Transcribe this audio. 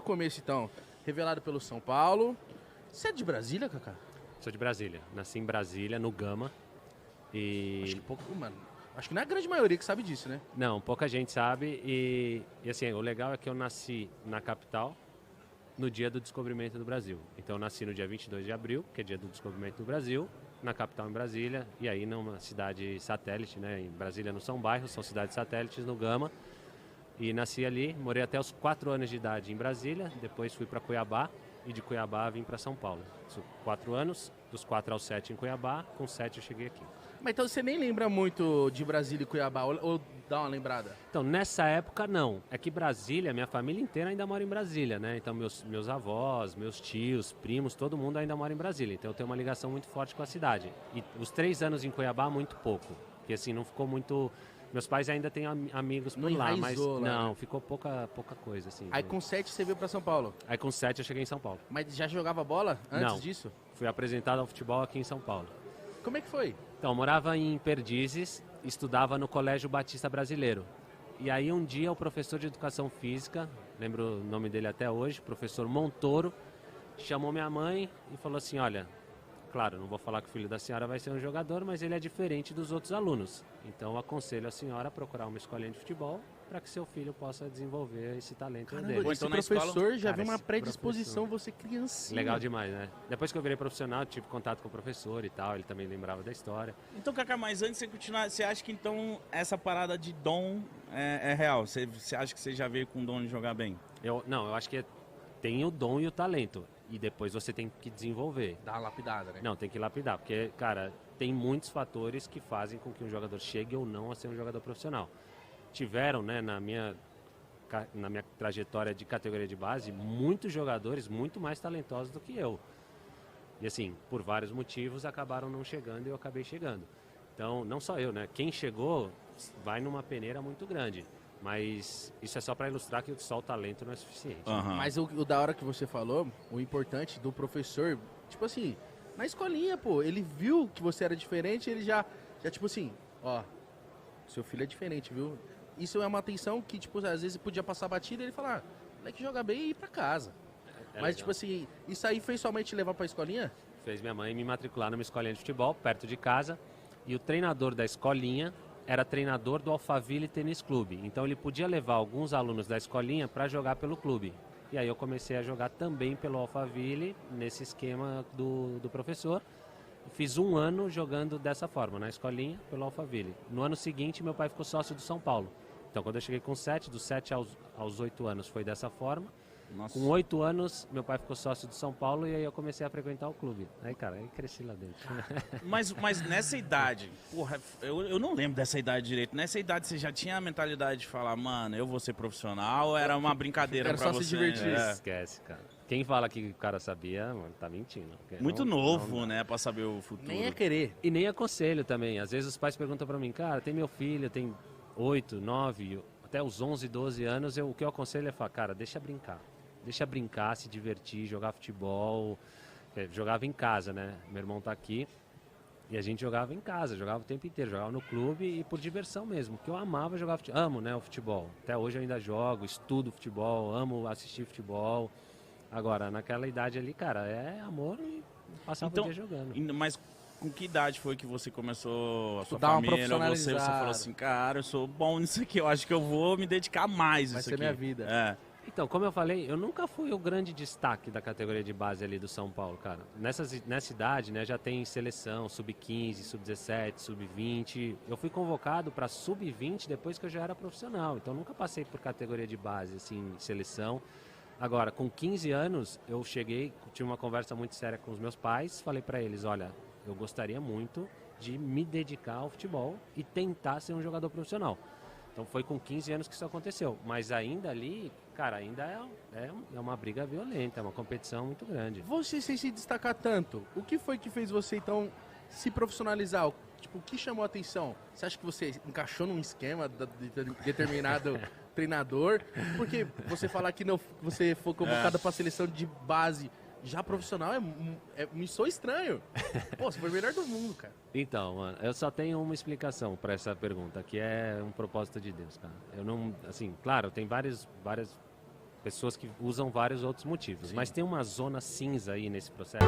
começo, então. Revelado pelo São Paulo. Você é de Brasília, Kaká? Sou de Brasília. Nasci em Brasília, no Gama. Acho que pouco, mano. Acho que não é a grande maioria que sabe disso, né? Não, pouca gente sabe. E assim, o legal é que eu nasci na capital no dia do descobrimento do Brasil. Então eu nasci no dia 22 de abril, que é dia do descobrimento do Brasil, na capital em Brasília, e aí numa cidade satélite, né? Em Brasília não são bairros, são cidades satélites no Gama. E nasci ali, morei até os 4 anos de idade em Brasília, depois fui para Cuiabá e de Cuiabá vim para São Paulo. 4 anos, dos 4 aos 7 em Cuiabá, com 7 eu cheguei aqui. Mas então você nem lembra muito de Brasília e Cuiabá, ou dá uma lembrada? Então, nessa época, não. É que Brasília, minha família inteira ainda mora em Brasília, né? Então, meus avós, meus tios, primos, todo mundo ainda mora em Brasília. Então, eu tenho uma ligação muito forte com a cidade. E os 3 anos em Cuiabá, muito pouco. Porque, assim, não ficou muito... Meus pais ainda têm amigos por Não lá, mas enraizou lá, não, né? ficou pouca coisa, assim. Aí com 7 você veio pra São Paulo. Aí, com 7, eu cheguei em São Paulo. Mas já jogava bola antes Não. disso? Fui apresentado ao futebol aqui em São Paulo. Como é que foi? Então, eu morava em Perdizes, estudava no Colégio Batista Brasileiro. E aí um dia o professor de Educação Física, lembro o nome dele até hoje, professor Montoro, chamou minha mãe e falou assim, olha, claro, não vou falar que o filho da senhora vai ser um jogador, mas ele é diferente dos outros alunos. Então eu aconselho a senhora a procurar uma escolinha de futebol para que seu filho possa desenvolver esse talento Caramba, dele. esse então na professor escola- já Cara, viu uma esse predisposição, você criancinha. Legal demais, né? Depois que eu virei profissional, eu tive contato com o professor e tal, ele também lembrava da história. Então, Kaká, mas antes de você continuar, você acha que então essa parada de dom é real? Você acha que você já veio com o dom de jogar bem? Não, eu acho que tem o dom e o talento. E depois você tem que desenvolver. Dá uma lapidada, né? Não, tem que lapidar, porque, cara, tem muitos fatores que fazem com que um jogador chegue ou não a ser um jogador profissional. Tiveram, né, na minha trajetória de categoria de base, muitos jogadores muito mais talentosos do que eu. E assim, por vários motivos, acabaram não chegando e eu acabei chegando. Então, não só eu, né? Quem chegou vai numa peneira muito grande. Mas isso é só para ilustrar que só o talento não é suficiente. Mas o da hora que você falou, o importante do professor, tipo assim, na escolinha, pô, ele viu que você era diferente, ele já tipo assim, ó, seu filho é diferente, viu? Isso é uma atenção que, tipo, às vezes podia passar batida e ele falar, moleque joga bem e ir pra casa. Mas, legal. tipo assim, isso aí fez somente levar pra escolinha? Fez minha mãe me matricular numa escolinha de futebol, perto de casa. E o treinador da escolinha era treinador do Alphaville Tênis Clube. Então ele podia levar alguns alunos da escolinha para jogar pelo clube. E aí eu comecei a jogar também pelo Alphaville, nesse esquema do professor. Fiz 1 ano jogando dessa forma, na escolinha, pelo Alphaville. No ano seguinte, meu pai ficou sócio do São Paulo. Então quando eu cheguei com 7, dos 7 aos 8 anos foi dessa forma. Nossa. Com 8 anos, meu pai ficou sócio do São Paulo e aí eu comecei a frequentar o clube. Aí, cara, aí cresci lá dentro. Mas nessa idade, porra, eu não lembro dessa idade direito. Nessa idade você já tinha a mentalidade de falar, mano, eu vou ser profissional ou era uma brincadeira Era pra só se você? divertir. É. Esquece, cara. Quem fala que o cara sabia, mano, tá mentindo. Porque Muito não- novo, não dá. né, pra saber o futuro. Nem é querer. E nem aconselho também. Às vezes os pais perguntam pra mim, cara, tem meu filho, tem 8, 9, até os 11, 12 anos, o que eu aconselho é falar, cara, deixa brincar. Deixa brincar, se divertir, jogar futebol. Jogava em casa, né? Meu irmão tá aqui. E a gente jogava em casa, jogava o tempo inteiro, jogava no clube e por diversão mesmo, porque eu amava jogar futebol, amo, né, o futebol. Até hoje eu ainda jogo, estudo futebol, amo assistir futebol. Agora, naquela idade ali, cara, é amor e passava Então, o dia jogando. Mas com que idade foi que você começou a sua Dar uma família? Ou você profissionalizada. falou assim, cara, eu sou bom nisso aqui, eu acho que eu vou me dedicar mais Vai isso ser aqui. minha vida. É. Então, como eu falei, eu nunca fui o grande destaque da categoria de base ali do São Paulo, cara. Nessa idade, né, já tem seleção, sub-15, sub-17, sub-20. Eu fui convocado para sub-20 depois que eu já era profissional. Então, nunca passei por categoria de base, assim, seleção. Agora, com 15 anos, eu cheguei, tive uma conversa muito séria com os meus pais, falei para eles, olha, eu gostaria muito de me dedicar ao futebol e tentar ser um jogador profissional. Então foi com 15 anos que isso aconteceu. Mas ainda ali, cara, ainda é uma briga violenta, é uma competição muito grande. Você sem se destacar tanto, o que foi que fez você, então, se profissionalizar? Tipo, o que chamou a atenção? Você acha que você encaixou num esquema de determinado treinador? Porque você falar que não, você foi convocado para a seleção de base já profissional me soa estranho. Pô, você foi o melhor do mundo, cara. Então, mano, eu só tenho uma explicação para essa pergunta, que é um propósito de Deus, cara. Eu não, assim, claro, tem várias pessoas que usam vários outros motivos. Mas tem uma zona cinza aí nesse processo.